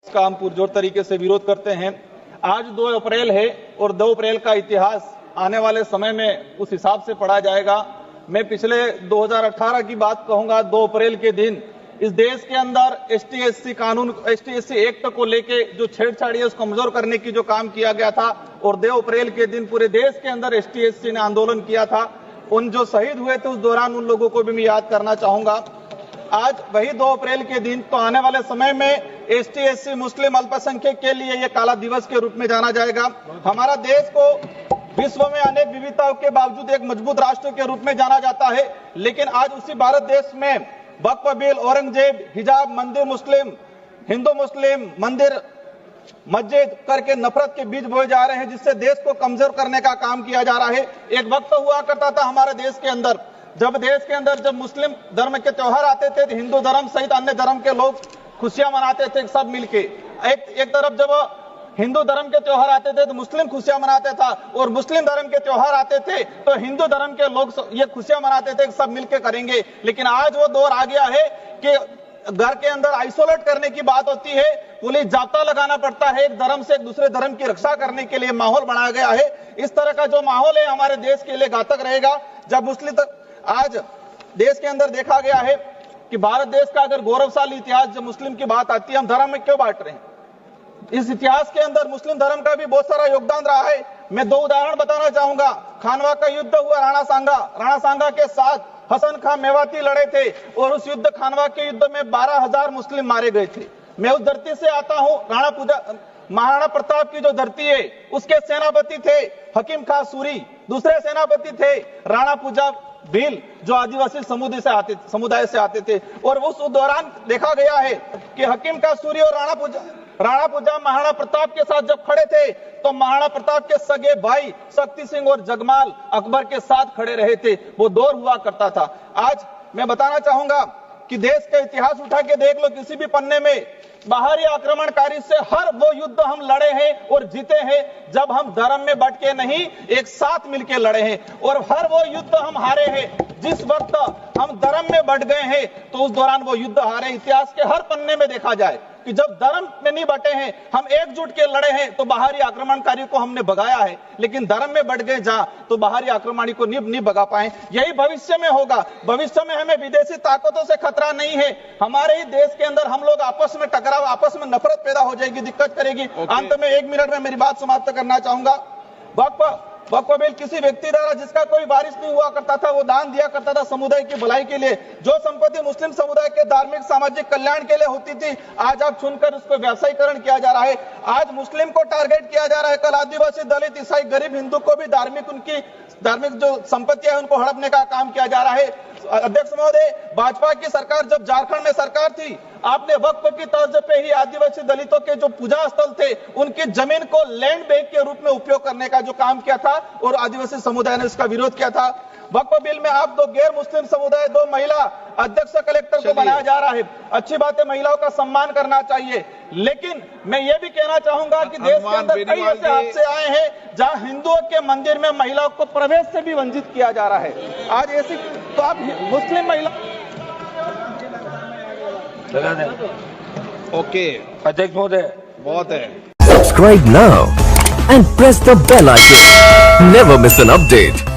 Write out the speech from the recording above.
का हम पुरजोर तरीके से विरोध करते हैं। आज 2 अप्रैल है और 2 अप्रैल का इतिहास आने वाले समय में उस हिसाब से पढ़ा जाएगा। मैं पिछले 2018 की बात कहूंगा। 2 अप्रैल के दिन इस देश के अंदर एसटी/एससी कानून, एसटी/एससी एक्ट को लेके जो छेड़छाड़ी है उसको कमजोर करने की जो काम किया गया था, और 2 अप्रैल के दिन पूरे देश के अंदर एसटी/एससी ने आंदोलन किया था। उन जो शहीद हुए थे उस दौरान उन लोगों को भी मैं याद करना चाहूंगा। आज वही 2 अप्रैल के दिन तो आने वाले समय में एसटी/एससी मुस्लिम अल्पसंख्यक के लिए यह काला दिवस के रूप में जाना जाएगा। हमारा देश को विश्व में अनेक विविधताओं के बावजूद एक मजबूत राष्ट्र के रूप में जाना जाता है, लेकिन आज उसी भारत देश में वक्फ बिल, औरंगजेब, हिजाब, मंदिर मुस्लिम, हिंदू मुस्लिम, मंदिर मस्जिद करके नफरत के बीज बोए जा रहे हैं, जिससे देश को कमजोर करने का काम किया जा रहा है। एक वक्त हुआ करता था हमारे देश के अंदर, जब देश के अंदर जब मुस्लिम धर्म के त्योहार आते थे, हिंदू धर्म सहित अन्य धर्म के लोग खुशियां मनाते थे सब मिलके। एक तरफ जब हिंदू धर्म के त्योहार आते थे तो मुस्लिम खुशियां मनाते था, और मुस्लिम धर्म के त्योहार आते थे तो हिंदू धर्म के लोग ये खुशियां मनाते थे सब मिलके करेंगे। लेकिन आज वो दौर आ गया है कि घर के अंदर आइसोलेट करने की बात होती है, पुलिस जाब्ता लगाना पड़ता है, एक धर्म से एक दूसरे धर्म की रक्षा करने के लिए माहौल बनाया गया है। इस तरह का जो माहौल है हमारे देश के लिए घातक रहेगा। जब मुस्लिम आज देश के अंदर देखा गया है कि भारत देश का अगर गौरवशाली इतिहास जब मुस्लिम की बात आती है, हम धर्म में क्यों बांट रहे हैं? इस इतिहास के अंदर मुस्लिम धर्म का भी बहुत सारा योगदान रहा है। मैं 2 उदाहरण बताना चाहूंगा। खानवा का युद्ध हुआ राणा सांगा के साथ हसन खान मेवाती लड़े थे, और उस युद्ध खानवा के युद्ध में 12,000 मुस्लिम मारे गए थे। मैं उस धरती से आता हूं। महाराणा प्रताप की जो धरती है उसके सेनापति थे हकीम खां सूरी, दूसरे सेनापति थे राणा पूजा भील जो आदिवासी समुदाय से आते थे। और उस दौरान देखा गया है कि हकीम खां सूरी और राणा पूजा महाराणा प्रताप के साथ जब खड़े थे तो महाराणा प्रताप के सगे भाई शक्ति सिंह और जगमाल अकबर के साथ खड़े रहे थे। वो दौर हुआ करता था। आज मैं बताना चाहूंगा कि देश का इतिहास उठा के देख लो, किसी भी पन्ने में बाहरी आक्रमणकारी से हर वो युद्ध हम लड़े हैं और जीते हैं जब हम धर्म में बट के नहीं एक साथ मिलके लड़े हैं, और हर वो युद्ध हम हारे हैं जिस वक्त हम धर्म में बट गए हैं तो उस दौरान वो युद्ध हारे। इतिहास के हर पन्ने में देखा जाए कि जब धर्म में नहीं बटे हैं, हम एकजुट के लड़े हैं तो बाहरी आक्रमणकारी को हमने भगाया है, लेकिन धर्म में बढ़ गए जहां तो बाहरी आक्रमणी को नहीं भगा पाए। यही भविष्य में होगा। भविष्य में हमें विदेशी ताकतों से खतरा नहीं है, हमारे ही देश के अंदर हम लोग आपस में टकराव, आपस में नफरत पैदा हो जाएगी, दिक्कत करेगी। अंत में 1 मिनट में मेरी बात समाप्त करना चाहूंगा। वक्फ बिल किसी व्यक्ति द्वारा जिसका कोई वारिस नहीं हुआ करता था, वो दान दिया करता था समुदाय की भलाई के लिए। जो संपत्ति मुस्लिम समुदाय के धार्मिक सामाजिक कल्याण के लिए होती थी, आज आप सुनकर उसको व्यवसायीकरण किया जा रहा है। आज मुस्लिम को टारगेट किया जा रहा है, कल आदिवासी, दलित, ईसाई, गरीब, हिंदू को भी उनकी धार्मिक जो संपत्तियां है उनको हड़पने का काम किया जा रहा है। अध्यक्ष महोदय, भाजपा की सरकार जब झारखंड में सरकार थी, आपने वक्फ की तर्ज पे ही आदिवासी दलितों के जो पूजा स्थल थे उनकी जमीन को लैंड बैंक के रूप में उपयोग करने का जो काम किया था, और आदिवासी समुदाय ने इसका विरोध किया था। वक्फ बिल में आप 2 गैर मुस्लिम समुदाय, 2 महिला अध्यक्ष कलेक्टर को बनाया जा रहा है। अच्छी बात है, महिलाओं का सम्मान करना चाहिए, लेकिन मैं ये भी कहना चाहूंगा कि देश के अंदर कई ऐसे हादसे आए हैं जहां हिंदुओं के मंदिर में महिलाओं को प्रवेश से भी वंचित किया जा रहा है। आज ऐसी तो आप मुस्लिम महिला ओके अध्यक्ष महोदय बहुत है। Subscribe now and press the bell icon. Never miss an update.